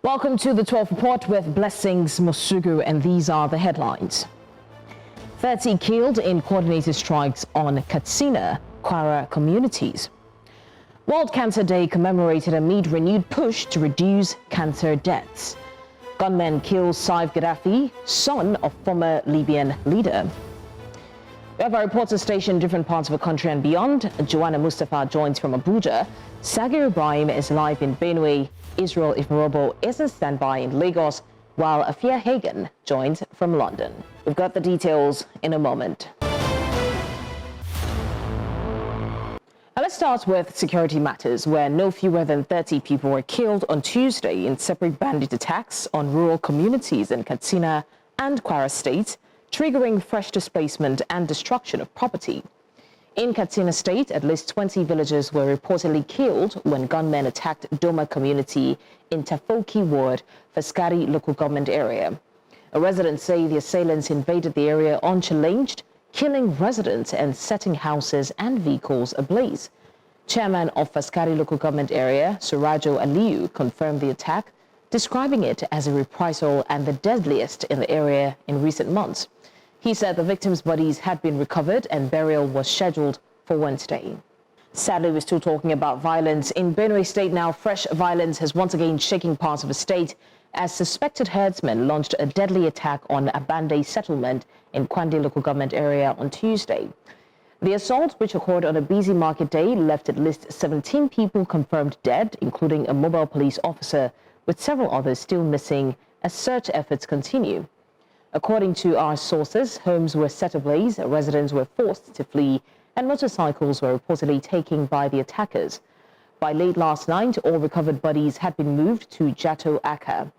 Welcome to the 12 Report with Blessings Musugu, and these are the headlines. 30 killed in coordinated strikes on Katsina, Kwara communities. World Cancer Day commemorated amid renewed push to reduce cancer deaths. Gunmen kill Saif Gaddafi, son of former Libyan leader. We have our reporters stationed in different parts of the country and beyond. Joanna Mustafa joins from Abuja. Sagir Ibrahim is live in Benue. Israel Iforobo is on standby in Lagos, while Afia Hagen joins from London. We've got the details in a moment. Now let's start with security matters, where no fewer than 30 people were killed on Tuesday in separate bandit attacks on rural communities in Katsina and Kwara states, triggering fresh displacement and destruction of property. In Katsina State, at least 20 villagers were reportedly killed when gunmen attacked Doma community in Tafoki ward, Faskari local government area. Residents say the assailants invaded the area unchallenged, killing residents and setting houses and vehicles ablaze. Chairman of Faskari local government area, Surajo Aliyu, confirmed the attack, describing it as a reprisal and the deadliest in the area in recent months. He said the victims' bodies had been recovered and burial was scheduled for Wednesday. Sadly, we're still talking about violence. In Benue State now, fresh violence has once again shaken parts of the state as suspected herdsmen launched a deadly attack on a Bande settlement in Kwande local government area on Tuesday. The assault, which occurred on a busy market day, left at least 17 people confirmed dead, including a mobile police officer, with several others still missing as search efforts continue. According to our sources, homes were set ablaze, residents were forced to flee, and motorcycles were reportedly taken by the attackers. By late last night, all recovered bodies had been moved to Jato Aka.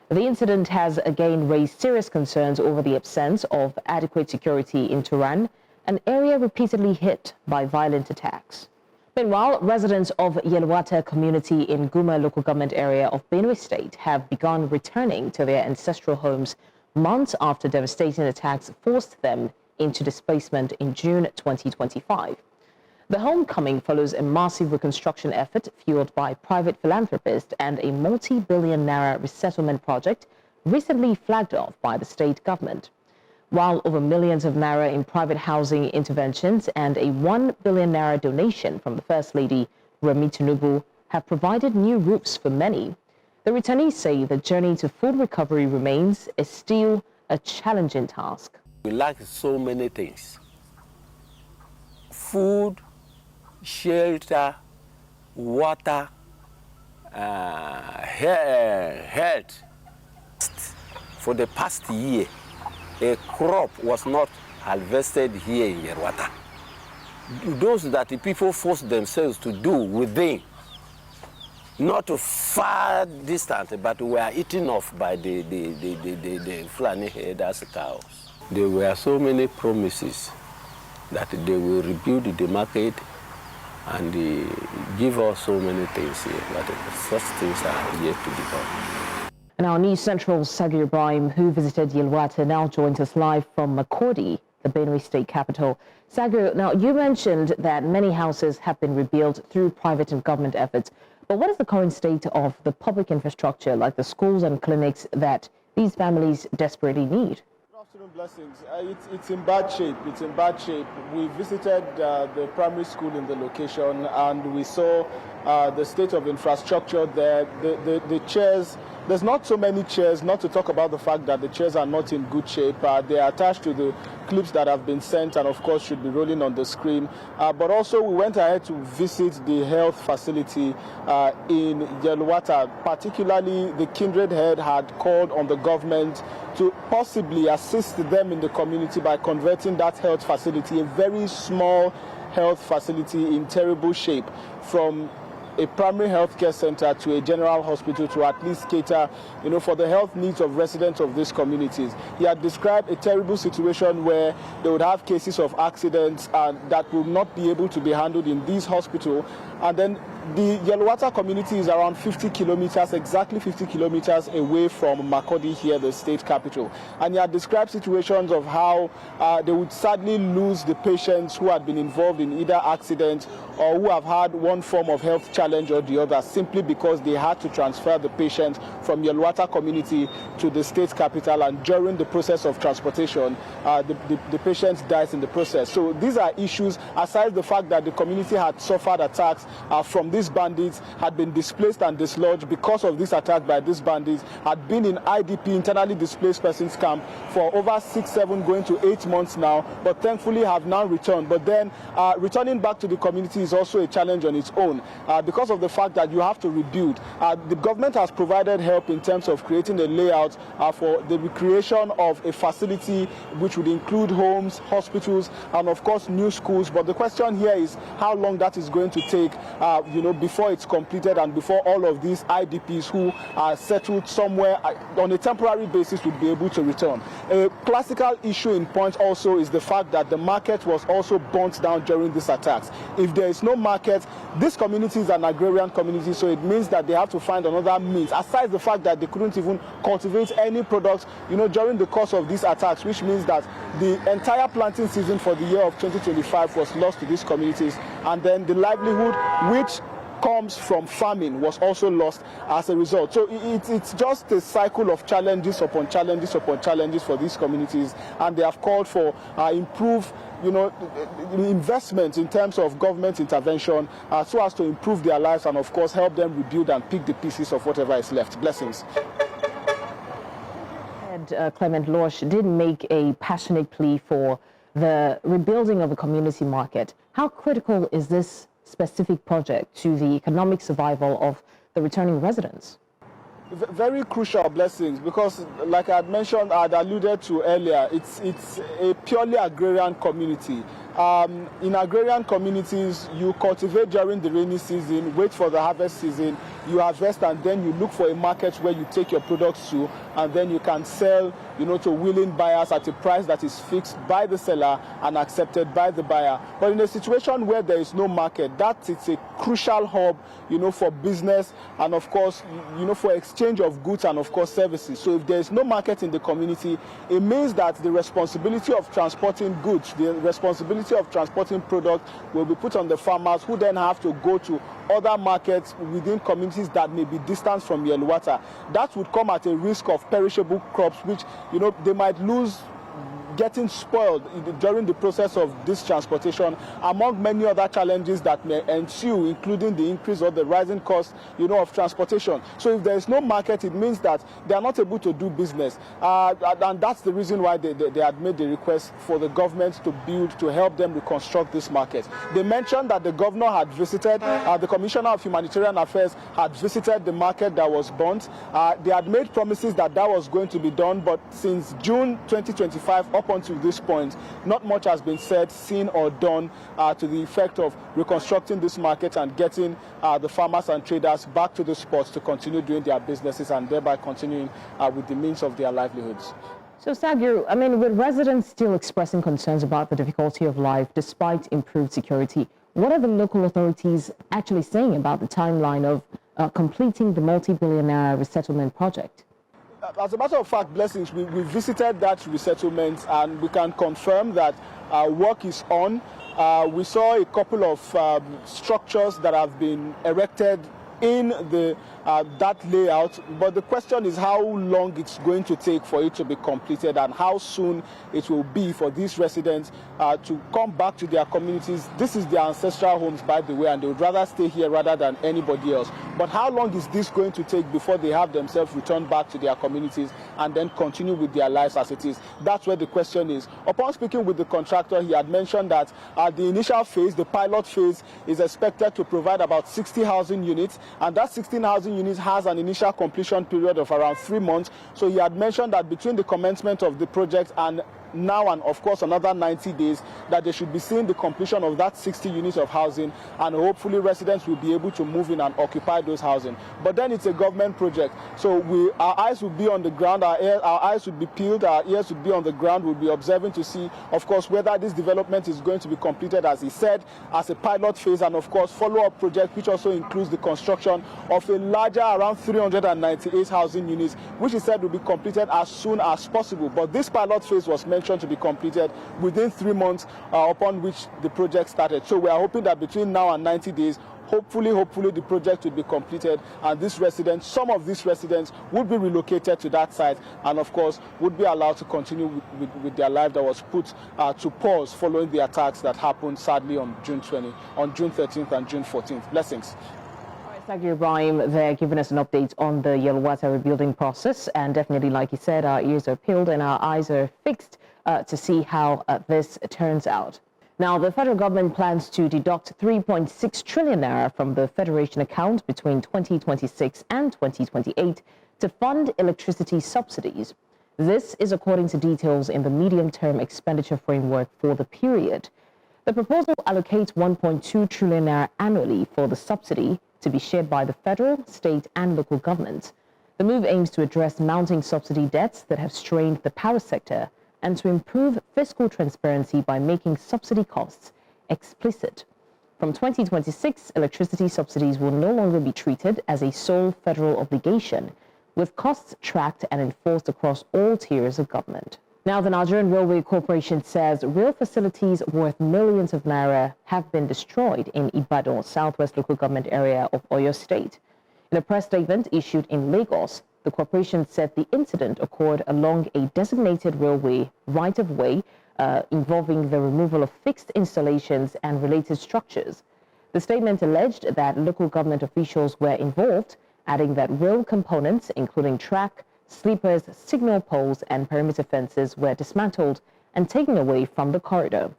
The incident has again raised serious concerns over the absence of adequate security in Turan, an area repeatedly hit by violent attacks. Meanwhile, residents of Yelwata community in Guma local government area of Benue State have begun returning to their ancestral homes months after devastating attacks forced them into displacement in June 2025. The homecoming follows a massive reconstruction effort fueled by private philanthropists and a multi-billion naira resettlement project recently flagged off by the state government. While over millions of naira in private housing interventions and a 1 billion naira donation from the First Lady, Remi Tinubu, have provided new roofs for many, the returnees say the journey to food recovery remains still a challenging task. We lack so many things: food, shelter, water, health. For the past year, a crop was not harvested here in Yerwata. Those that the people forced themselves to do within, not far distant, but were eaten off by the Fulani herders' cows. There were so many promises that they will rebuild the market and give us so many things here, but such things are yet to be done. And our News Central's Sagir Ibrahim, who visited Yelwata, now joins us live from Makurdi, the Benue State capital. Sagir, now you mentioned that many houses have been rebuilt through private and government efforts. But what is the current state of the public infrastructure, like the schools and clinics, that these families desperately need? Good afternoon, Blessings. It's in bad shape. It's in bad shape. We visited the primary school in the location, and we saw the state of infrastructure there. The chairs, there's not so many chairs, not to talk about the fact that the chairs are not in good shape. They are attached to the clips that have been sent and of course should be rolling on the screen. But also we went ahead to visit the health facility in Yelwata. Particularly the Kindred head had called on the government to possibly assist them in the community by converting that health facility, a very small health facility in terrible shape, from a primary health care center to a general hospital to at least cater, for the health needs of residents of these communities. He had described a terrible situation where they would have cases of accidents and that would not be able to be handled in this hospital. And then The Yelwata community is around 50 kilometers, exactly 50 kilometers away from Makurdi here, the state capital. And he had described situations of how they would sadly lose the patients who had been involved in either accident or who have had one form of health challenge or the other, simply because they had to transfer the patient from Yelwata community to the state capital, and during the process of transportation, the patient dies in the process. So these are issues, aside the fact that the community had suffered attacks from these bandits, had been displaced and dislodged because of this attack by these bandits, had been in IDP, internally displaced persons camp, for over 6, 7, going to 8 months now, but thankfully have now returned. But then returning back to the community is also a challenge on its own because of the fact that you have to rebuild. The government has provided help in terms of creating a layout for the recreation of a facility which would include homes, hospitals, and of course new schools. But the question here is how long that is going to take, before it's completed and before all of these IDPs who are settled somewhere on a temporary basis would be able to return. A classical issue in point also is the fact that the market was also burnt down during these attacks. If there is no market, this community is an agrarian community, so it means that they have to find another means, aside the fact that they couldn't even cultivate any products, during the course of these attacks, which means that the entire planting season for the year of 2025 was lost to these communities, and then the livelihood which comes from farming was also lost as a result. So it's just a cycle of challenges upon challenges upon challenges for these communities, and they have called for improved investment in terms of government intervention so as to improve their lives and of course help them rebuild and pick the pieces of whatever is left. Blessings. Clement Losh did make a passionate plea for the rebuilding of the community market. How critical is this specific project to the economic survival of the returning residents? Very crucial, Blessings, because like I had mentioned, I had alluded to earlier, it's a purely agrarian community. In agrarian communities, you cultivate during the rainy season, wait for the harvest season, you harvest, and then you look for a market where you take your products to, and then you can sell, to willing buyers at a price that is fixed by the seller and accepted by the buyer. But in a situation where there is no market, that is a crucial hub, for business and of course, for exchange of goods and of course services. So if there is no market in the community, it means that the responsibility of transporting goods, the responsibility of transporting products will be put on the farmers, who then have to go to other markets within communities that may be distant from Yelwata. That would come at a risk of perishable crops, which they might lose, getting spoiled during the process of this transportation, among many other challenges that may ensue, including the increase or the rising cost, of transportation. So if there is no market, it means that they are not able to do business. And that's the reason why they had made the request for the government to build, to help them reconstruct this market. They mentioned that the governor had visited, the Commissioner of Humanitarian Affairs had visited the market that was burnt. They had made promises that was going to be done, but since June 2025 up until this point, not much has been said, seen, or done to the effect of reconstructing this market and getting the farmers and traders back to the spots to continue doing their businesses and thereby continuing with the means of their livelihoods. So, Sagiru, with residents still expressing concerns about the difficulty of life despite improved security, what are the local authorities actually saying about the timeline of completing the multi-billionaire resettlement project? As a matter of fact, Blessings, we visited that resettlement and we can confirm that work is on. We saw a couple of structures that have been erected in that layout, but the question is how long it's going to take for it to be completed and how soon it will be for these residents to come back to their communities. This is their ancestral homes, by the way, and they would rather stay here rather than anybody else. But how long is this going to take before they have themselves return back to their communities and then continue with their lives as it is? That's where the question is. Upon speaking with the contractor, he had mentioned that the initial phase, the pilot phase, is expected to provide about 60 housing units, and that 16 housing units has an initial completion period of around 3 months. So he had mentioned that between the commencement of the project and now and, of course, another 90 days, that they should be seeing the completion of that 60 units of housing, and hopefully residents will be able to move in and occupy those housing. But then it's a government project, so our eyes will be on the ground, our eyes would be peeled, our ears would be on the ground, we'll be observing to see, of course, whether this development is going to be completed, as he said, as a pilot phase, and of course follow-up project, which also includes the construction of a larger, around 398 housing units, which he said will be completed as soon as possible. But this pilot phase was mentioned to be completed within 3 months upon which the project started. So we are hoping that between now and 90 days, hopefully the project will be completed, and these residents, some of these residents, would be relocated to that site, and of course would be allowed to continue with their life that was put to pause following the attacks that happened sadly on June 13th and June 14th. Blessings. Thank you, Ibrahim. They're giving us an update on the Yelwata rebuilding process, and definitely, like you said, our ears are peeled and our eyes are fixed to see how this turns out. Now, the federal government plans to deduct 3.6 trillion naira from the Federation account between 2026 and 2028 to fund electricity subsidies. This is according to details in the medium-term expenditure framework for the period. The proposal allocates 1.2 trillion naira annually for the subsidy to be shared by the federal, state, and local governments. The move aims to address mounting subsidy debts that have strained the power sector, and to improve fiscal transparency by making subsidy costs explicit. From 2026, electricity subsidies will no longer be treated as a sole federal obligation, with costs tracked and enforced across all tiers of government. Now, the Nigerian Railway Corporation says rail facilities worth millions of naira have been destroyed in Ibadan, southwest local government area of Oyo State. In a press statement issued in Lagos, the corporation said the incident occurred along a designated railway right-of-way involving the removal of fixed installations and related structures. The statement alleged that local government officials were involved, adding that rail components, including track, sleepers, signal poles, and perimeter fences, were dismantled and taken away from the corridor.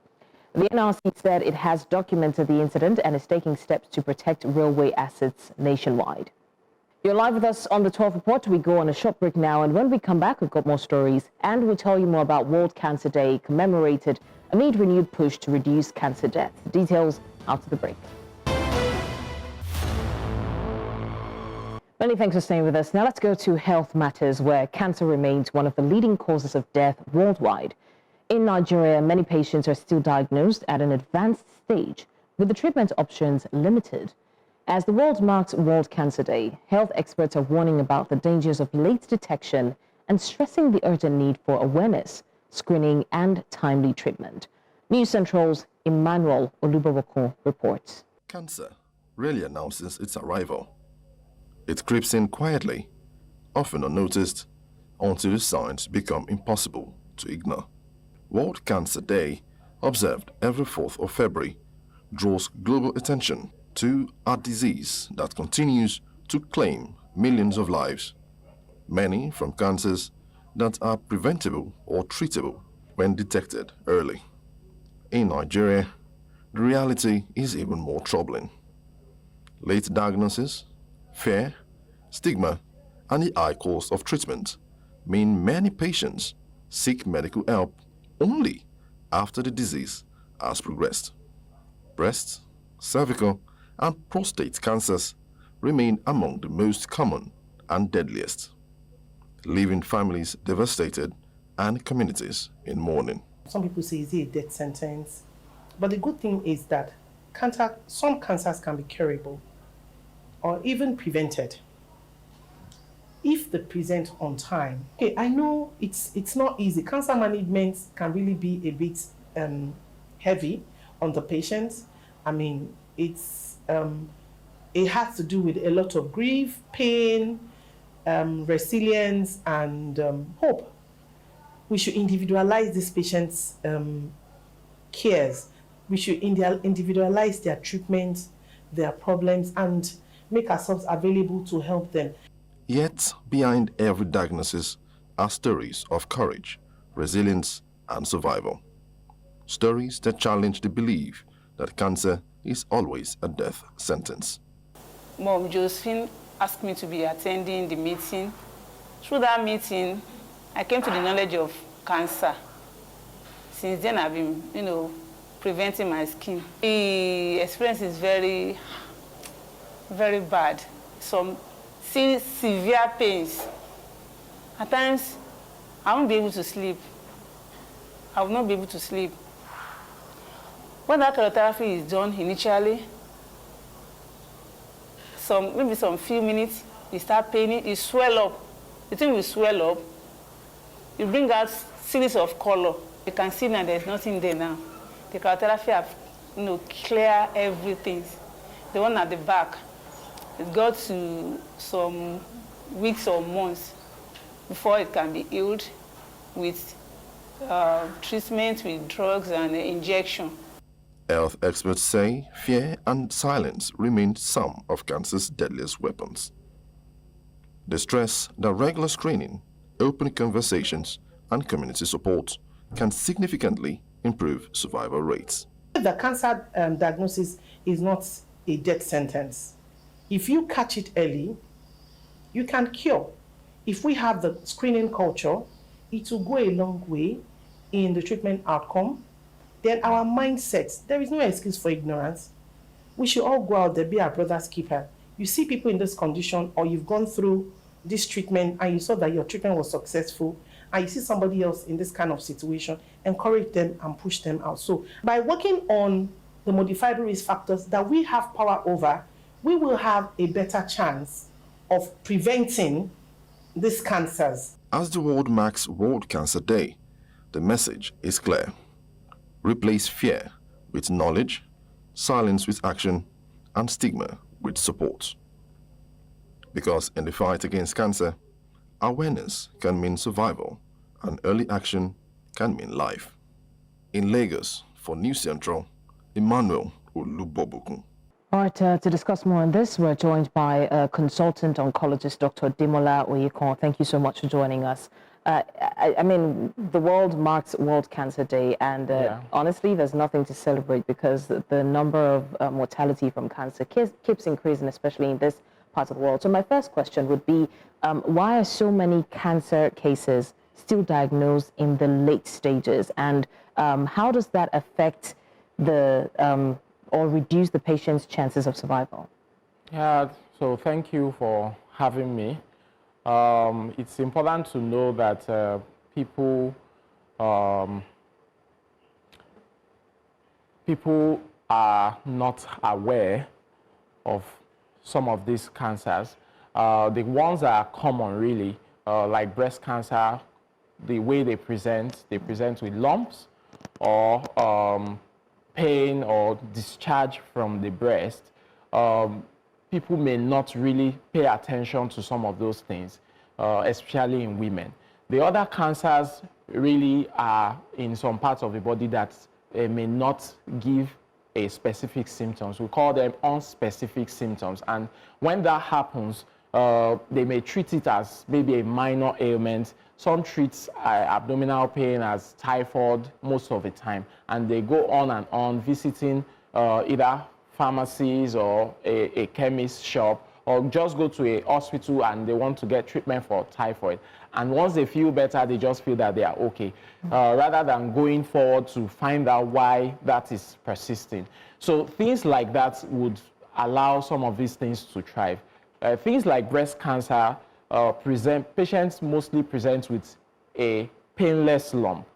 The NRC said it has documented the incident and is taking steps to protect railway assets nationwide. You're live with us on the 12th Report. We go on a short break now, and when we come back, we've got more stories, and we'll tell you more about World Cancer Day, commemorated amid renewed push to reduce cancer deaths. Details after the break. Many thanks for staying with us. Now let's go to health matters, where cancer remains one of the leading causes of death worldwide. In Nigeria, many patients are still diagnosed at an advanced stage, with the treatment options limited. As the world marks World Cancer Day, health experts are warning about the dangers of late detection and stressing the urgent need for awareness, screening, and timely treatment. News Central's Emmanuel Olubawoko reports. Cancer rarely announces its arrival. It creeps in quietly, often unnoticed, until the signs become impossible to ignore. World Cancer Day, observed every 4th of February, draws global attention to a disease that continues to claim millions of lives, many from cancers that are preventable or treatable when detected early. In Nigeria, the reality is even more troubling. Late diagnosis, fear, stigma, and the high cost of treatment mean many patients seek medical help only after the disease has progressed. Breast, cervical, and prostate cancers remain among the most common and deadliest, leaving families devastated and communities in mourning. Some people say it's a death sentence, but the good thing is that some cancers can be curable or even prevented if they present on time. Okay, I know it's not easy. Cancer management can really be a bit heavy on the patients. I mean, it has to do with a lot of grief, pain, resilience, and hope. We should individualize these patients' cares. We should individualize their treatment, their problems, and make ourselves available to help them. Yet, behind every diagnosis are stories of courage, resilience, and survival. Stories that challenge the belief that cancer is always a death sentence. Mom Josephine asked me to be attending the meeting. Through that meeting, I came to the knowledge of cancer. Since then, I've been, preventing my skin. The experience is very, very bad. Some severe pains. At times, I won't be able to sleep. I will not be able to sleep. When that chemotherapy is done initially, maybe some few minutes, you start paining, you swell up. The thing will swell up. You bring out series of color. You can see now there's nothing there now. The chemotherapy have, clear everything. The one at the back, it got to some weeks or months before it can be healed with treatment, with drugs and injection. Health experts say fear and silence remain some of cancer's deadliest weapons. They stress that regular screening, open conversations, and community support can significantly improve survival rates. The cancer diagnosis is not a death sentence. If you catch it early, you can cure. If we have the screening culture, it will go a long way in the treatment outcome. Then our mindset, there is no excuse for ignorance. We should all go out there, be our brother's keeper. You see people in this condition, or you've gone through this treatment and you saw that your treatment was successful, and you see somebody else in this kind of situation, encourage them and push them out. So by working on the modifiable risk factors that we have power over, we will have a better chance of preventing these cancers. As the world marks World Cancer Day, the message is clear. Replace fear with knowledge, silence with action, and stigma with support. Because in the fight against cancer, awareness can mean survival, and early action can mean life. In Lagos, for News Central, Emmanuel Olubobokun. All right, to discuss more on this, we're joined by consultant oncologist Dr. Demola Oyekon. Thank you so much for joining us. I mean, the world marks World Cancer Day, and honestly, there's nothing to celebrate because the number of mortality from cancer keeps increasing, especially in this part of the world. So my first question would be, why are so many cancer cases still diagnosed in the late stages, and how does that affect the or reduce the patient's chances of survival? Yeah, so thank you for having me. It's important to know that people are not aware of some of these cancers. The ones that are common really, like breast cancer, the way they present with lumps or pain or discharge from the breast. People may not really pay attention to some of those things, especially in women. The other cancers really are in some parts of the body that may not give a specific symptoms. We call them unspecific symptoms. And when that happens, they may treat it as maybe a minor ailment. Some treat abdominal pain as typhoid most of the time, and they go on and on visiting either pharmacies or a chemist shop, or just go to a hospital and they want to get treatment for typhoid. And once they feel better, they just feel that they are okay, rather than going forward to find out why that is persisting. So things like that would allow some of these things to thrive. Things like breast cancer, patients mostly present with a painless lump,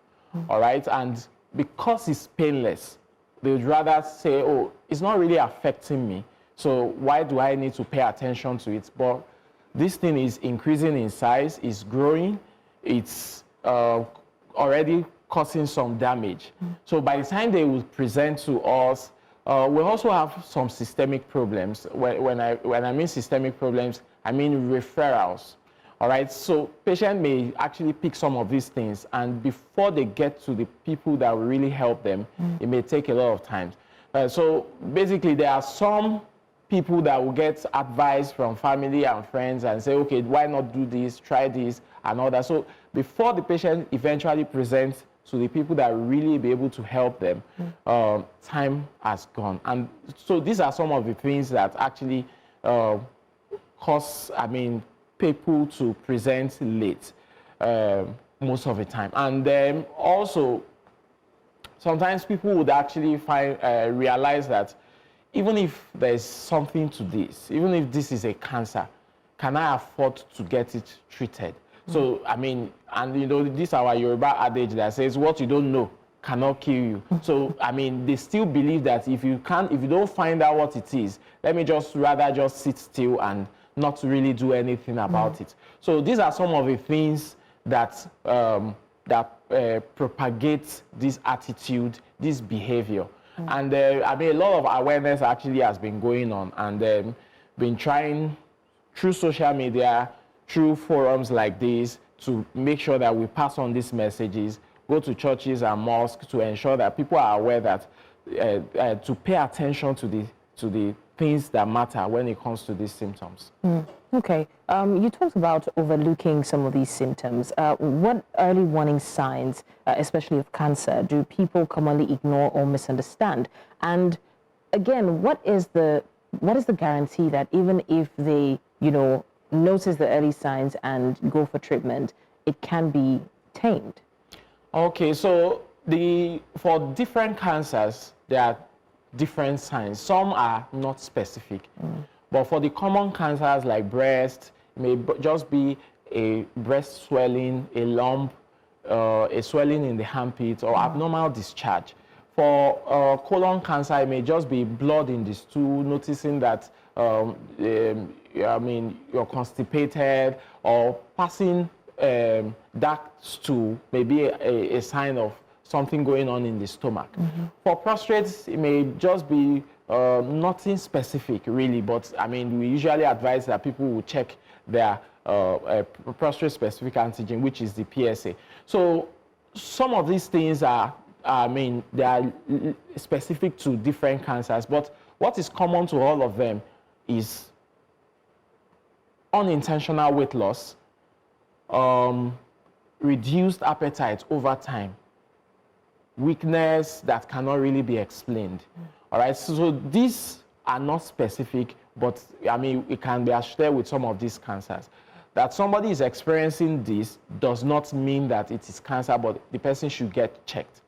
all right? And because it's painless, they would rather say, oh, it's not really affecting me, so why do I need to pay attention to it? But this thing is increasing in size, it's growing, it's already causing some damage. So by the time they will present to us, we also have some systemic problems. When I mean systemic problems, I mean referrals. All right, so patient may actually pick some of these things, and before they get to the people that will really help them, it may take a lot of time. So basically, there are some people that will get advice from family and friends and say, okay, why not do this, try this, and all that. So before the patient eventually presents to the people that will really be able to help them, time has gone. And so these are some of the things that actually cause, people to present late most of the time. And then also, sometimes people would actually realize that even if there's something to this, even if this is a cancer, can I afford to get it treated? So, I mean, and you know, this is our Yoruba adage that says, what you don't know cannot kill you. So, I mean, they still believe that if you don't find out what it is, let me rather just sit still and not really do anything about it. So these are some of the things that propagate this attitude, this behavior. And I mean, a lot of awareness actually has been going on, and been trying through social media, through forums like this, to make sure that we pass on these messages, go to churches and mosques to ensure that people are aware that to pay attention to the things that matter when it comes to these symptoms. Okay, you talked about overlooking some of these symptoms. What early warning signs, especially of cancer, do people commonly ignore or misunderstand? And again, what is the guarantee that even if they, you know, notice the early signs and go for treatment, it can be tamed? Okay, so for different cancers, there are different signs. Some are not specific. But for the common cancers like breast, it may just be a breast swelling, a lump, a swelling in the armpit, or abnormal discharge. For colon cancer, it may just be blood in the stool, noticing that I mean, you're constipated, or passing dark stool may be a sign of something going on in the stomach. For prostate, it may just be nothing specific really, but I mean, we usually advise that people will check their prostate specific antigen, which is the PSA. So some of these things are, I mean, they are specific to different cancers, but what is common to all of them is unintentional weight loss, reduced appetite over time, weakness that cannot really be explained. All right, so these are not specific, but I mean, it can be associated with some of these cancers. That somebody is experiencing this does not mean that it is cancer, but the person should get checked.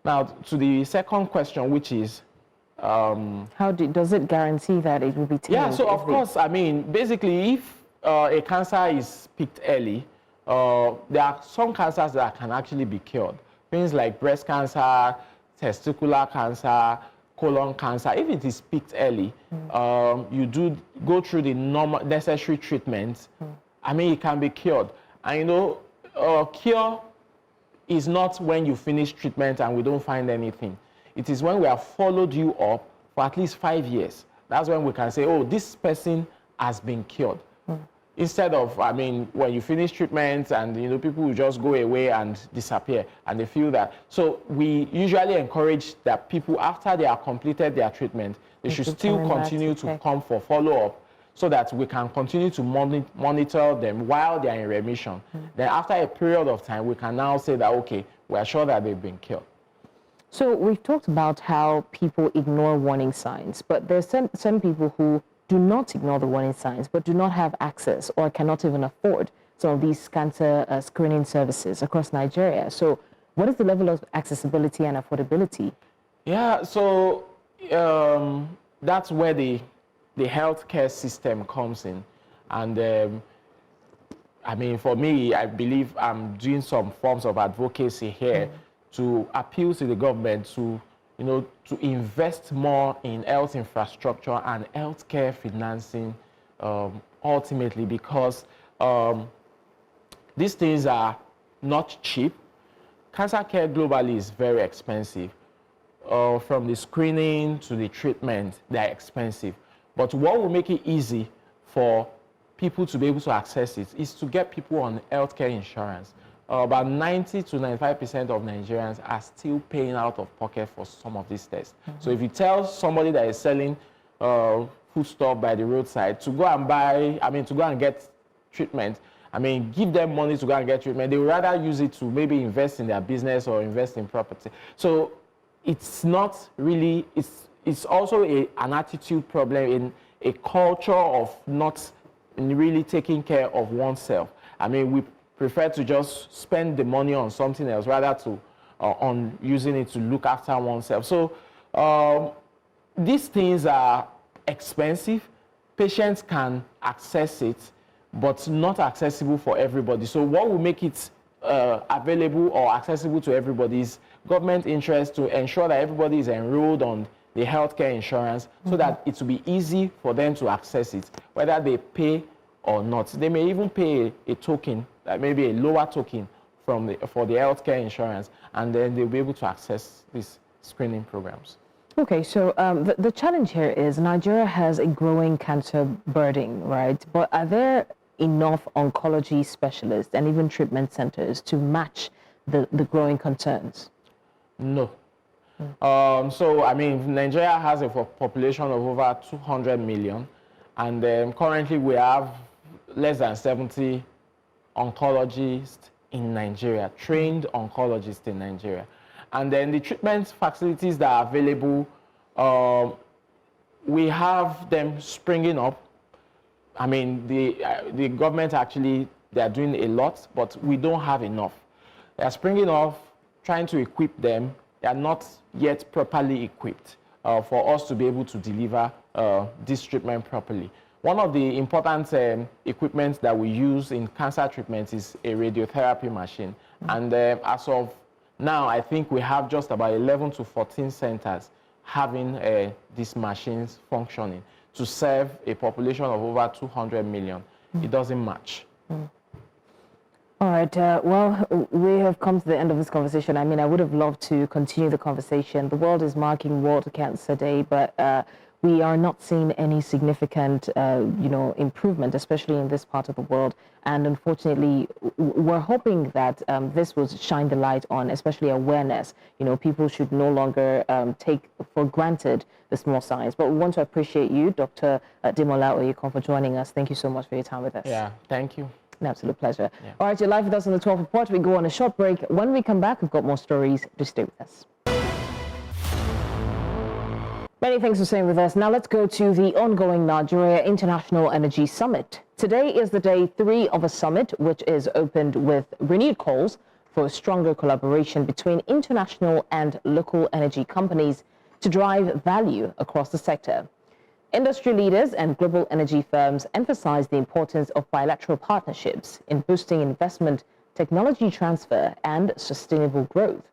Now, to the second question, which is, does it guarantee that it will be tamed? Yeah, so of course, I mean, basically, if a cancer is picked early, there are some cancers that can actually be cured. Things like breast cancer, testicular cancer, colon cancer. If it is picked early, you do go through the necessary treatments. I mean, it can be cured. And you know, cure is not when you finish treatment and we don't find anything. It is when we have followed you up for at least 5 years. That's when we can say, oh, this person has been cured. Instead of, I mean, when you finish treatment and, you know, people will just go away and disappear and they feel that. So we usually encourage that people, after they have completed their treatment, they should still continue to come for follow-up so that we can continue to monitor them while they are in remission. Then after a period of time, we can now say that, okay, we are sure that they've been cured. So we've talked about how people ignore warning signs, but there's some people who do not ignore the warning signs, but do not have access or cannot even afford some of these cancer screening services across Nigeria. So what is the level of accessibility and affordability? Yeah, so that's where the healthcare system comes in. And I mean, for me, I believe I'm doing some forms of advocacy here to appeal to the government to, you know, to invest more in health infrastructure and healthcare financing, ultimately, because these things are not cheap. Cancer care globally is very expensive. From the screening to the treatment, they're expensive. But what will make it easy for people to be able to access it is to get people on healthcare insurance. About 90 to 95% of Nigerians are still paying out of pocket for some of these tests. So if you tell somebody that is selling foodstuff by the roadside to go and buy, I mean, to go and get treatment, I mean, give them money to go and get treatment, they would rather use it to maybe invest in their business or invest in property. So it's not really, it's also an attitude problem, in a culture of not really taking care of oneself. I mean, we prefer to just spend the money on something else rather to on using it to look after oneself. So these things are expensive. Patients can access it, but not accessible for everybody. So what will make it available or accessible to everybody is government interest to ensure that everybody is enrolled on the healthcare insurance so that it will be easy for them to access it, whether they pay or not. They may even pay a token, like maybe a lower token for the healthcare insurance, and then they'll be able to access these screening programs. Okay, so the challenge here is Nigeria has a growing cancer burden, right? But are there enough oncology specialists and even treatment centers to match the growing concerns? No. So, I mean, Nigeria has a population of over 200 million, and currently we have less than 70 oncologists in Nigeria, trained oncologists in Nigeria. And then the treatment facilities that are available, we have them springing up. I mean, the government actually, they are doing a lot, but we don't have enough. They are springing off, trying to equip them. They are not yet properly equipped for us to be able to deliver this treatment properly. One of the important equipment that we use in cancer treatment is a radiotherapy machine. And as of now, I think we have just about 11 to 14 centers having these machines functioning to serve a population of over 200 million. It doesn't match. All right, well, we have come to the end of this conversation. I mean, I would have loved to continue the conversation. The world is marking World Cancer Day, but we are not seeing any significant, improvement, especially in this part of the world. And unfortunately, we're hoping that this will shine the light on, especially awareness. You know, people should no longer take for granted the small signs. But we want to appreciate you, Dr. Demola Oyekon, for joining us. Thank you so much for your time with us. Yeah, thank you. An absolute pleasure. Yeah. All right, you're live with us on the 12 Report. We go on a short break. When we come back, we've got more stories. Do stay with us. Many thanks for staying with us. Now let's go to the ongoing Nigeria International Energy Summit. Today is the day 3 of a summit, which is opened with renewed calls for stronger collaboration between international and local energy companies to drive value across the sector. Industry leaders and global energy firms emphasize the importance of bilateral partnerships in boosting investment, technology transfer, and sustainable growth.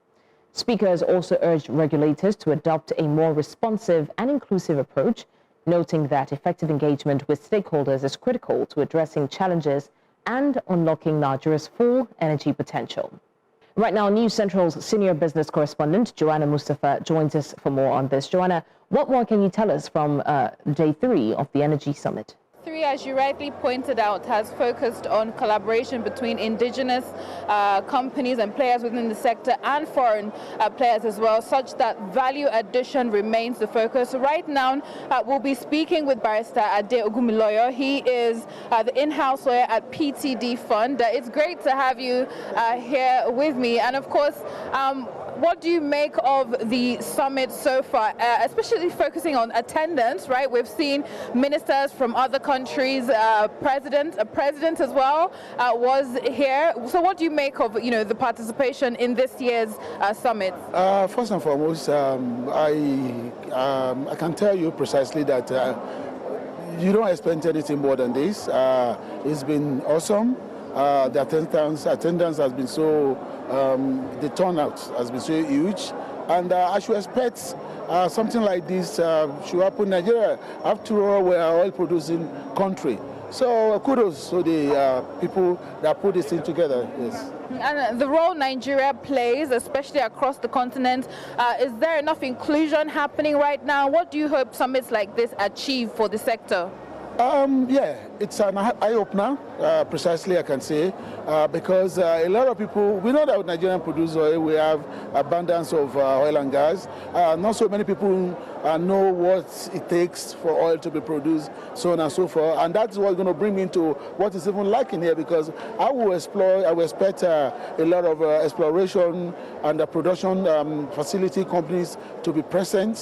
Speakers also urged regulators to adopt a more responsive and inclusive approach, noting that effective engagement with stakeholders is critical to addressing challenges and unlocking Nigeria's full energy potential. Right now, News Central's senior business correspondent, Joanna Mustafa, joins us for more on this. Joanna, what more can you tell us from day 3 of the Energy Summit? 3, as you rightly pointed out, has focused on collaboration between indigenous companies and players within the sector and foreign players as well, such that value addition remains the focus. Right now, we'll be speaking with Barrister Ade Ogumiloyo. He is the in-house lawyer at PTD Fund. It's great to have you here with me. And of course, what do you make of the summit so far, especially focusing on attendance, right? We've seen ministers from other countries, a president as well was here. So what do you make of, the participation in this year's summit? First and foremost, I can tell you precisely that you don't expect anything more than this. It's been awesome. The attendance has been so, the turnout has been so huge, and I should expect something like this should happen in Nigeria. After all, we are oil producing country. So kudos to the people that put this thing together. Yes. And the role Nigeria plays, especially across the continent, is there enough inclusion happening right now? What do you hope summits like this achieve for the sector? Yeah, it's an eye-opener, precisely I can say, because a lot of people, we know that Nigerian produce oil, we have abundance of oil and gas. Not so many people know what it takes for oil to be produced, so on and so forth. And that's what's going to bring me into what is even lacking here, because I will expect a lot of exploration and production facility companies to be present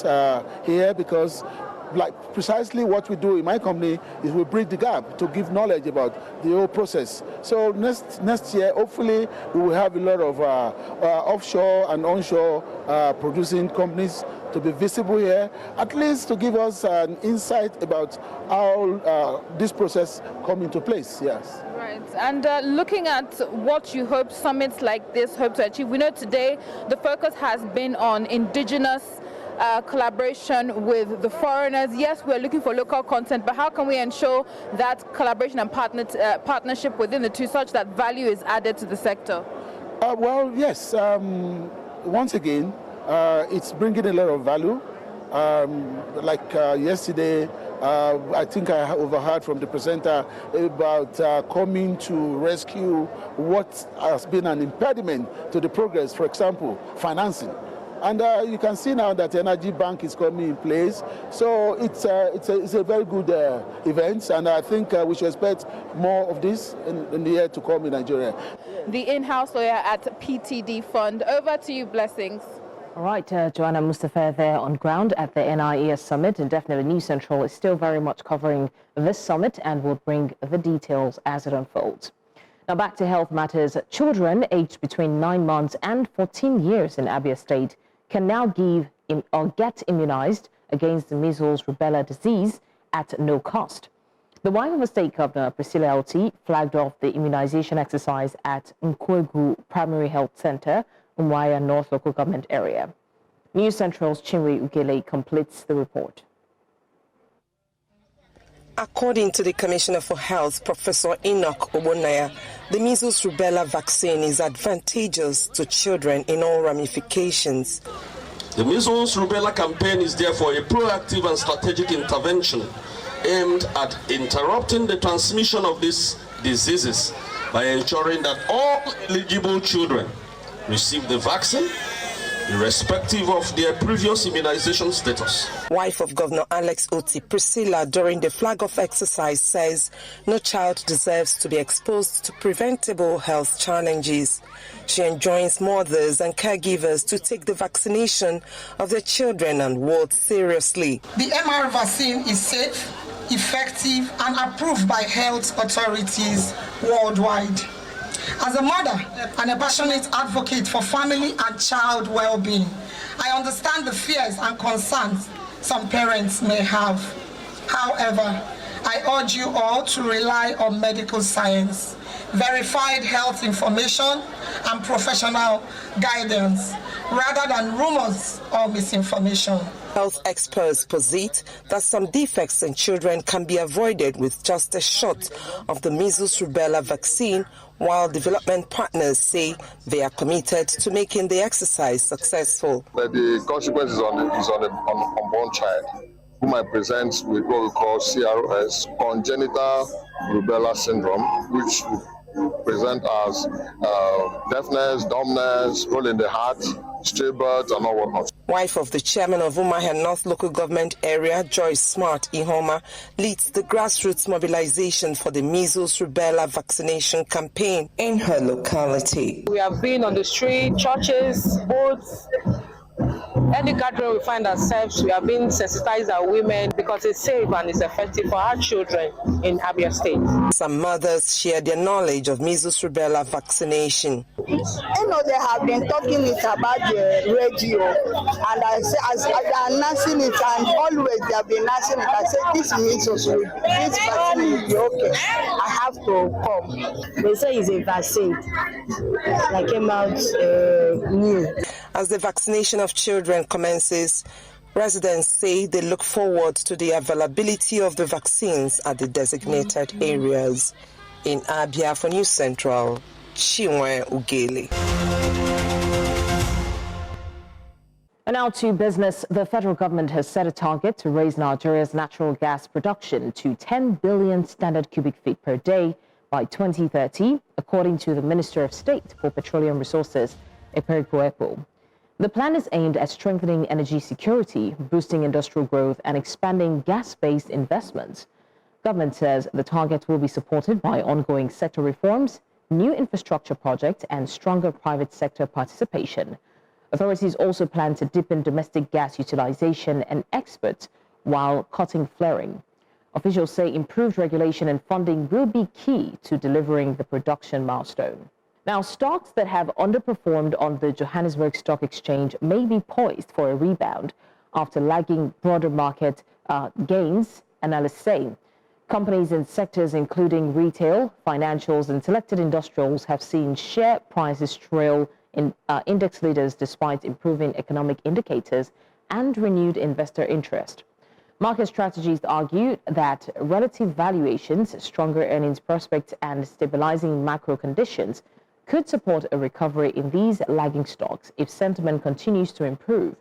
here, because like precisely what we do in my company is we bridge the gap to give knowledge about the whole process. So next year, hopefully, we will have a lot of offshore and onshore producing companies to be visible here, at least to give us an insight about how this process come into place. Yes. Right. And looking at what you hope summits like this hope to achieve, we know today the focus has been on indigenous collaboration with the foreigners. Yes, we're looking for local content, but how can we ensure that collaboration and partnership within the two such that value is added to the sector? Well, yes. Once again, it's bringing a lot of value. Like yesterday, I think I overheard from the presenter about coming to rescue what has been an impediment to the progress, for example, financing. And you can see now that the Energy Bank is coming in place. So it's a very good event, and I think we should expect more of this in the year to come in Nigeria. The in-house lawyer at PTD Fund. Over to you, Blessings. All right, Joanna Mustafa there on ground at the NIES Summit, and definitely News Central is still very much covering this summit and will bring the details as it unfolds. Now back to health matters. Children aged between 9 months and 14 years in Abia State can now get immunized against the measles rubella disease at no cost. The wife of a state governor, Priscilla LT, flagged off the immunization exercise at Nkwegu Primary Health Center, Umuahia North Local Government Area. News Central's Chinwe Ugele completes the report. According to the Commissioner for Health, Professor Enoch Obonaya, the measles rubella vaccine is advantageous to children in all ramifications. The measles rubella campaign is therefore a proactive and strategic intervention aimed at interrupting the transmission of these diseases by ensuring that all eligible children receive the vaccine, irrespective of their previous immunization status. Wife of Governor Alex Oti, Priscilla, during the flag-off exercise says no child deserves to be exposed to preventable health challenges. She enjoins mothers and caregivers to take the vaccination of their children and wards seriously. The MR vaccine is safe, effective, and approved by health authorities worldwide. As a mother and a passionate advocate for family and child well-being, I understand the fears and concerns some parents may have. However, I urge you all to rely on medical science, verified health information, and professional guidance, rather than rumors or misinformation. Health experts posit that some defects in children can be avoided with just a shot of the measles rubella vaccine, while development partners say they are committed to making the exercise successful. But the consequence is on unborn child, whom I present with what we call CRS, congenital rubella syndrome, which present as deafness, dumbness, hole in the heart, stillbirth, and all whatnot. Wife of the chairman of Umuahia North Local Government Area, Joyce Smart Ihoma, leads the grassroots mobilization for the measles rubella vaccination campaign in her locality. We have been on the street, churches, boats, any gathering we find ourselves, we have been sensitized our women because it's safe and it's effective for our children in Abia State. Some mothers share their knowledge of measles rubella vaccination. You know, they have been talking it about the radio, and as they are announcing it, and always they have been announcing it. I said, this measles, this vaccine will be okay. I have to come. They say it's a vaccine that came out new. As the vaccination of children commences, residents say they look forward to the availability of the vaccines at the designated areas. In Abia for News Central, Chinwe Ugele. And now to business. The federal government has set a target to raise Nigeria's natural gas production to 10 billion standard cubic feet per day by 2030, according to the Minister of State for Petroleum Resources, Ekperikpo. The plan is aimed at strengthening energy security, boosting industrial growth, and expanding gas-based investments. Government says the target will be supported by ongoing sector reforms, new infrastructure projects, and stronger private sector participation. Authorities also plan to deepen domestic gas utilization and export while cutting flaring. Officials say improved regulation and funding will be key to delivering the production milestone. Now, stocks that have underperformed on the Johannesburg Stock Exchange may be poised for a rebound after lagging broader market gains, analysts say. Companies in sectors including retail, financials, and selected industrials have seen share prices trail in index leaders despite improving economic indicators and renewed investor interest. Market strategists argue that relative valuations, stronger earnings prospects, and stabilizing macro conditions could support a recovery in these lagging stocks if sentiment continues to improve.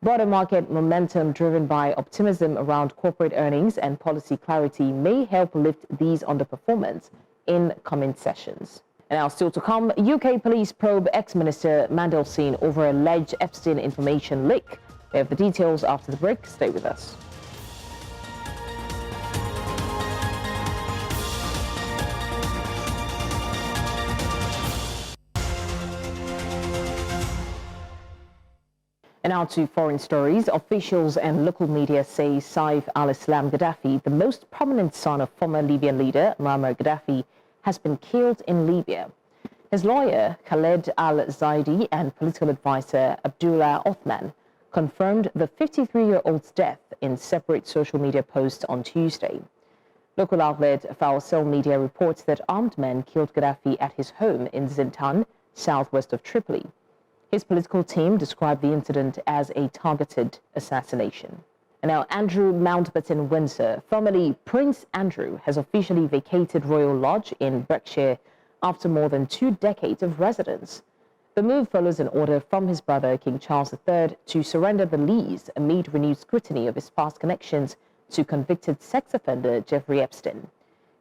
Broader market momentum driven by optimism around corporate earnings and policy clarity may help lift these underperformance in coming sessions. And now, still to come, UK police probe ex-minister Mandelson over alleged Epstein information leak. We have the details after the break. Stay with us. And now to foreign stories. Officials and local media say Saif al-Islam Gaddafi, the most prominent son of former Libyan leader Muammar Gaddafi, has been killed in Libya. His lawyer, Khaled al-Zaidi, and political advisor Abdullah Othman confirmed the 53-year-old's death in separate social media posts on Tuesday. Local outlet Fawcell Media reports that armed men killed Gaddafi at his home in Zintan, southwest of Tripoli. His political team described the incident as a targeted assassination. And now, Andrew Mountbatten Windsor, formerly Prince Andrew, has officially vacated Royal Lodge in Berkshire after more than 2 decades of residence. The move follows an order from his brother, King Charles III, to surrender the lease amid renewed scrutiny of his past connections to convicted sex offender Jeffrey Epstein.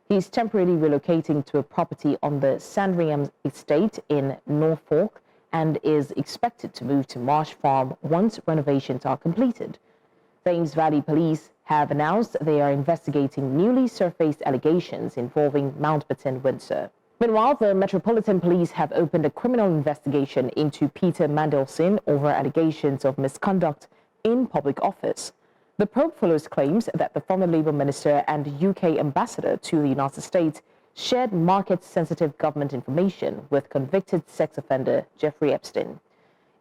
He's temporarily relocating to a property on the Sandringham estate in Norfolk and is expected to move to Marsh Farm once renovations are completed. Thames Valley Police have announced they are investigating newly surfaced allegations involving Mountbatten Windsor. Meanwhile, the Metropolitan Police have opened a criminal investigation into Peter Mandelson over allegations of misconduct in public office. The probe follows claims that the former Labour Minister and UK Ambassador to the United States shared market-sensitive government information with convicted sex offender Jeffrey Epstein.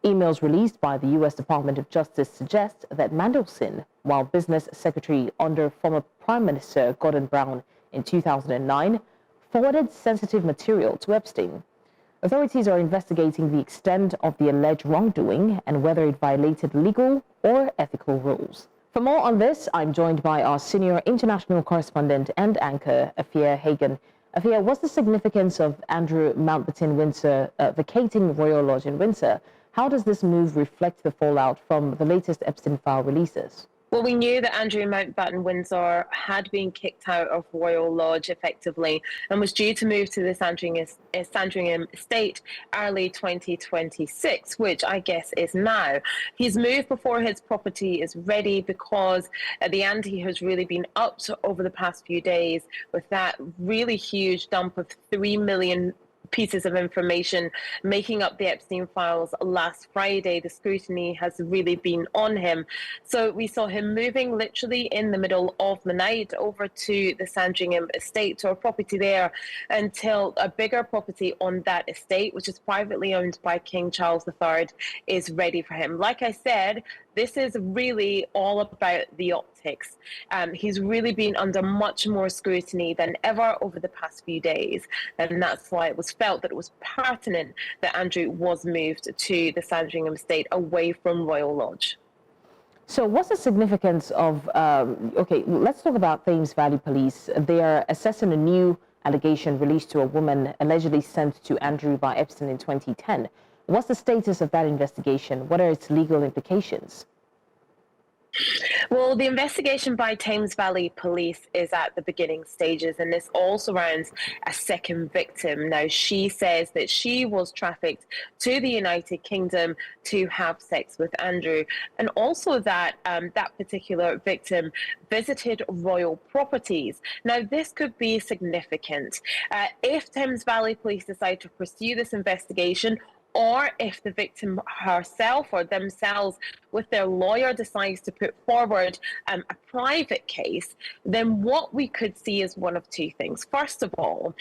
Emails released by the U.S. Department of Justice suggest that Mandelson, while business secretary under former Prime Minister Gordon Brown in 2009, forwarded sensitive material to Epstein. Authorities are investigating the extent of the alleged wrongdoing and whether it violated legal or ethical rules. For more on this, I'm joined by our senior international correspondent and anchor, Afia Hagan. Afia, what's the significance of Andrew Mountbatten Windsor vacating Royal Lodge in Windsor? How does this move reflect the fallout from the latest Epstein file releases? Well, we knew that Andrew Mountbatten Windsor had been kicked out of Royal Lodge effectively and was due to move to the Sandringham estate early 2026, which I guess is now. He's moved before his property is ready because the ante has really been upped over the past few days with that really huge dump of 3 million pieces of information making up the Epstein files last Friday. The scrutiny has really been on him. So we saw him moving literally in the middle of the night over to the Sandringham estate, to a property there, until a bigger property on that estate, which is privately owned by King Charles III, is ready for him. Like I said, this is really all about the optics. He's really been under much more scrutiny than ever over the past few days. And that's why it was felt that it was pertinent that Andrew was moved to the Sandringham estate away from Royal Lodge. So what's the significance of, okay, let's talk about Thames Valley Police. They are assessing a new allegation released to a woman allegedly sent to Andrew by Epstein in 2010. What's the status of that investigation? What are its legal implications? Well, the investigation by Thames Valley Police is at the beginning stages, and this all surrounds a second victim. Now, she says that she was trafficked to the United Kingdom to have sex with Andrew, and also that that particular victim visited royal properties. Now, this could be significant. If Thames Valley Police decide to pursue this investigation, or if the victim herself or themselves with their lawyer decides to put forward a private case, then what we could see is one of two things. First of all,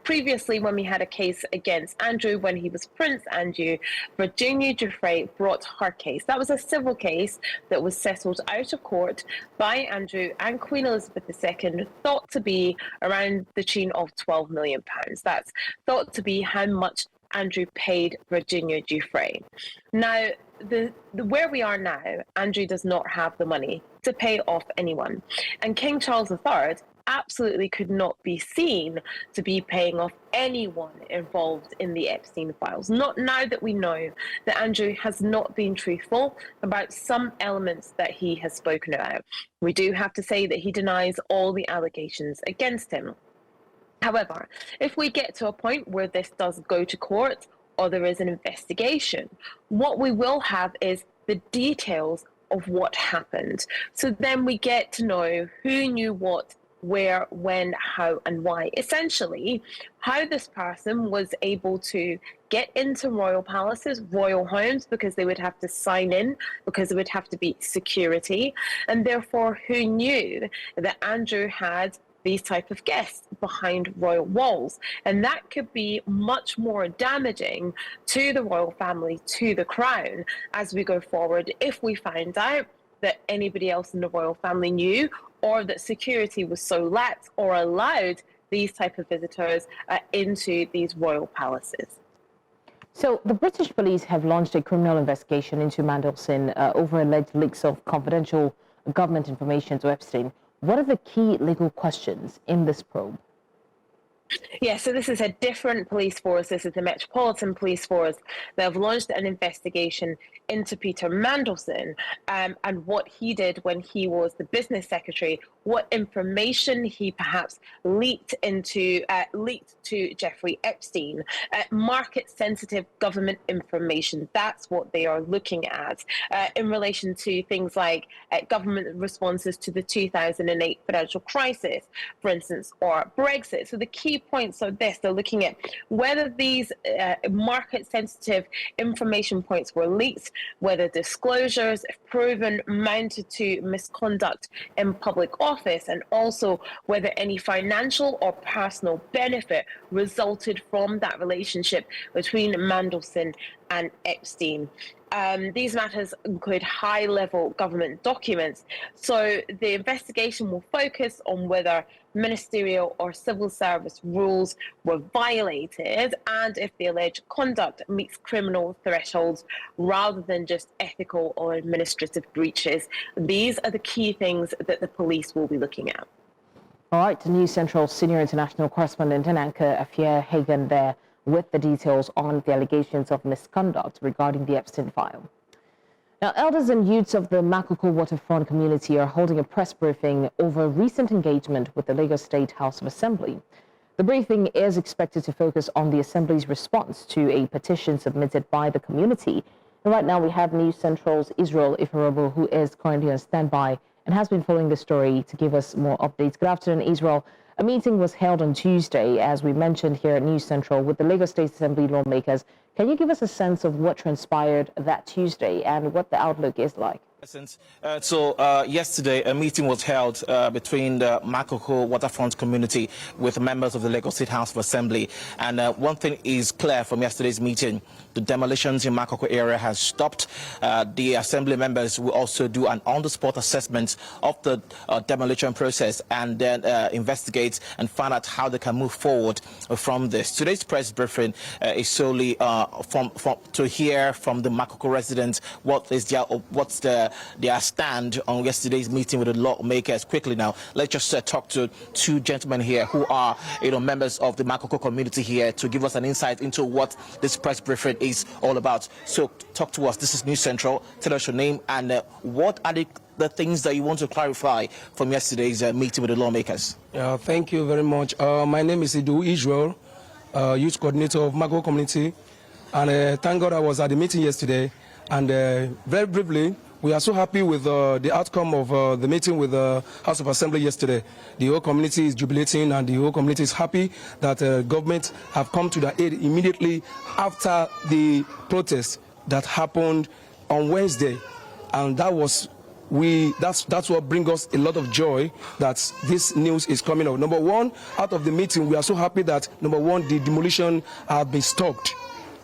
previously when we had a case against Andrew, when he was Prince Andrew, Virginia Giuffre brought her case. That was a civil case that was settled out of court by Andrew and Queen Elizabeth II, thought to be around the tune of £12 million. That's thought to be how much Andrew paid Virginia Giuffre. Now, where we are now, Andrew does not have the money to pay off anyone. And King Charles III absolutely could not be seen to be paying off anyone involved in the Epstein files. Not now that we know that Andrew has not been truthful about some elements that he has spoken about. We do have to say that he denies all the allegations against him. However, if we get to a point where this does go to court or there is an investigation, what we will have is the details of what happened. So then we get to know who knew what, where, when, how, and why. Essentially, how this person was able to get into royal palaces, royal homes, because they would have to sign in, because there would have to be security, and therefore who knew that Andrew had these type of guests behind royal walls. And that could be much more damaging to the royal family, to the crown, as we go forward, if we find out that anybody else in the royal family knew, or that security was so lax or allowed these type of visitors into these royal palaces. So the British police have launched a criminal investigation into Mandelson over alleged leaks of confidential government information to Epstein. What are the key legal questions in this probe? Yeah, so this is a different police force. This is the Metropolitan Police Force that have launched an investigation into Peter Mandelson and what he did when he was the business secretary, what information he perhaps leaked to Jeffrey Epstein, market-sensitive government information. That's what they are looking at in relation to things like government responses to the 2008 financial crisis, for instance, or Brexit. So the key points are this: they're looking at whether these market-sensitive information points were leaked, whether disclosures, if proven, amounted to misconduct in public office, and also whether any financial or personal benefit resulted from that relationship between Mandelson and Epstein. These matters include high-level government documents, so the investigation will focus on whether ministerial or civil service rules were violated and if the alleged conduct meets criminal thresholds rather than just ethical or administrative breaches. These are the key things that the police will be looking at. All right, News Central senior international correspondent and anchor Afia Hagan there with the details on the allegations of misconduct regarding the Epstein file. Now, elders and youths of the Makoko waterfront community are holding a press briefing over recent engagement with the Lagos State House of Assembly. The briefing is expected to focus on the Assembly's response to a petition submitted by the community. And right now we have News Central's Israel Ifarobo, who is currently on standby and has been following the story to give us more updates. Good afternoon, Israel. A meeting was held on Tuesday, as we mentioned here at News Central, with the Lagos State Assembly lawmakers. Can you give us a sense of what transpired that Tuesday and what the outlook is like? Yesterday, a meeting was held between the Makoko waterfront community with members of the Lagos State House of Assembly. And one thing is clear from yesterday's meeting: the demolitions in Makoko area has stopped. The assembly members will also do an on-the-spot assessment of the demolition process and then investigate and find out how they can move forward from this. Today's press briefing is solely to hear from the Makoko residents what's their stand on yesterday's meeting with the lawmakers. Quickly now, let's just talk to two gentlemen here who are members of the Makoko community here to give us an insight into what this press briefing is all about. So talk to us. This is News Central. Tell us your name and what are the things that you want to clarify from yesterday's meeting with the lawmakers. Thank you very much. My name is Idu Israel, youth coordinator of Makoko community, and thank God I was at the meeting yesterday. And very briefly, We are so happy with the outcome of the meeting with the House of Assembly yesterday. The whole community is jubilating and the whole community is happy that government have come to their aid immediately after the protest that happened on Wednesday. And that was that's what brings us a lot of joy that this news is coming out. Number one, out of the meeting, we are so happy that, number one, the demolition have been stopped.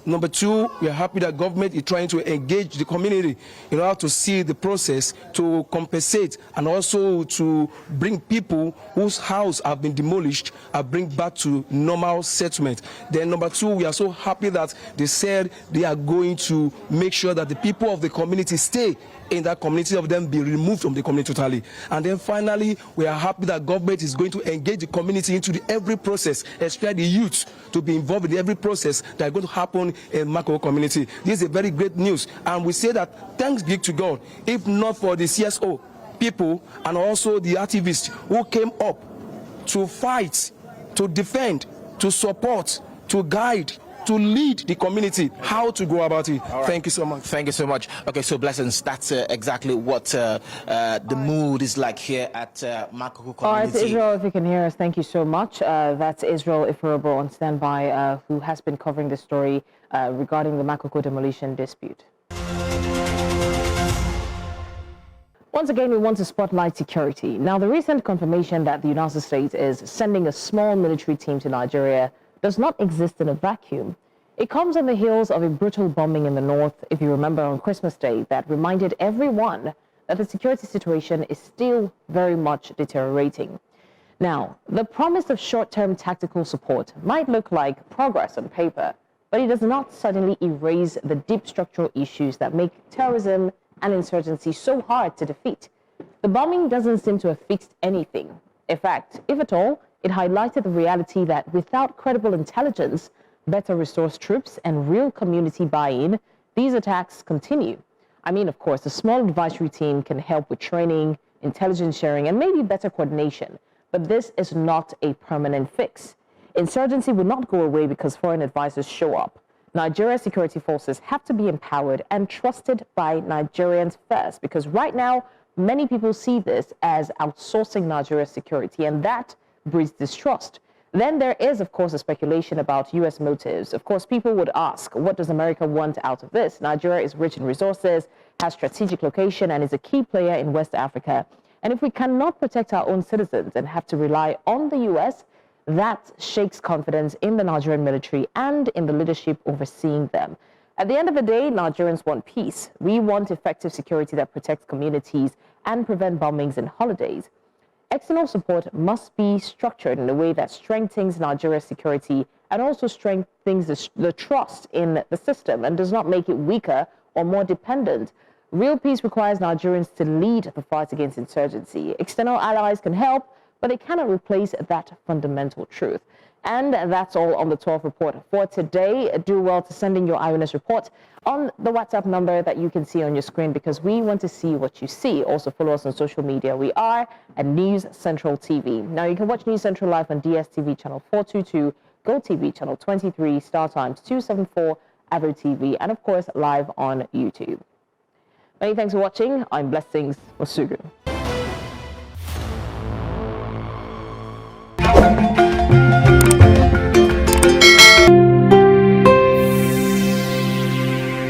Number two, we are happy that government is trying to engage the community in order to see the process to compensate and also to bring people whose house have been demolished and bring back to normal settlement. Then number two, we are so happy that they said they are going to make sure that the people of the community stay in that community, of them be removed from the community totally. And then finally, we are happy that government is going to engage the community into every process, especially the youth, to be involved in every process that is going to happen in Makoko community. This is a very great news. And we say that thanks be to God, if not for the CSO people and also the activists who came up to fight, to defend, to support, to guide, to lead the community how to go about it. Right. Thank you so much. Thank you so much. Okay, so Blessings, that's exactly what the mood is like here at Makoko community. All right, Israel, if you can hear us, thank you so much. That's Israel Iforobo on standby, who has been covering the story regarding the Makoko demolition dispute. Once again, we want to spotlight security. Now, the recent confirmation that the United States is sending a small military team to Nigeria does not exist in a vacuum. It comes on the heels of a brutal bombing in the north, if you remember, on Christmas Day, that reminded everyone that the security situation is still very much deteriorating. Now, the promise of short-term tactical support might look like progress on paper, but it does not suddenly erase the deep structural issues that make terrorism and insurgency so hard to defeat. The bombing doesn't seem to have fixed anything. In fact, if at all, it highlighted the reality that without credible intelligence, better resource troops, and real community buy-in, these attacks continue. I mean, of course, a small advisory team can help with training, intelligence sharing, and maybe better coordination, but this is not a permanent fix. Insurgency will not go away because foreign advisors show up. Nigeria's security forces have to be empowered and trusted by Nigerians first, because right now, many people see this as outsourcing Nigeria's security, and that breeds distrust. Then there is, of course, a speculation about U.S. motives. Of course, people would ask, what does America want out of this? Nigeria is rich in resources, has strategic location, and is a key player in West Africa. And if we cannot protect our own citizens and have to rely on the U.S., that shakes confidence in the Nigerian military and in the leadership overseeing them. At the end of the day, Nigerians want peace. We want effective security that protects communities and prevent bombings and holidays. External support must be structured in a way that strengthens Nigeria's security and also strengthens the trust in the system and does not make it weaker or more dependent. Real peace requires Nigerians to lead the fight against insurgency. External allies can help, but they cannot replace that fundamental truth. And that's all on the 12 report for today. Do well to send in your eyewitness report on the WhatsApp number that you can see on your screen, because we want to see what you see. Also follow us on social media. We are at News Central TV. Now you can watch News Central live on DSTV channel 422, GoTV channel 23, Star Times 274, Avid TV, and of course live on YouTube. Many thanks for watching. I'm Blessings Osugu.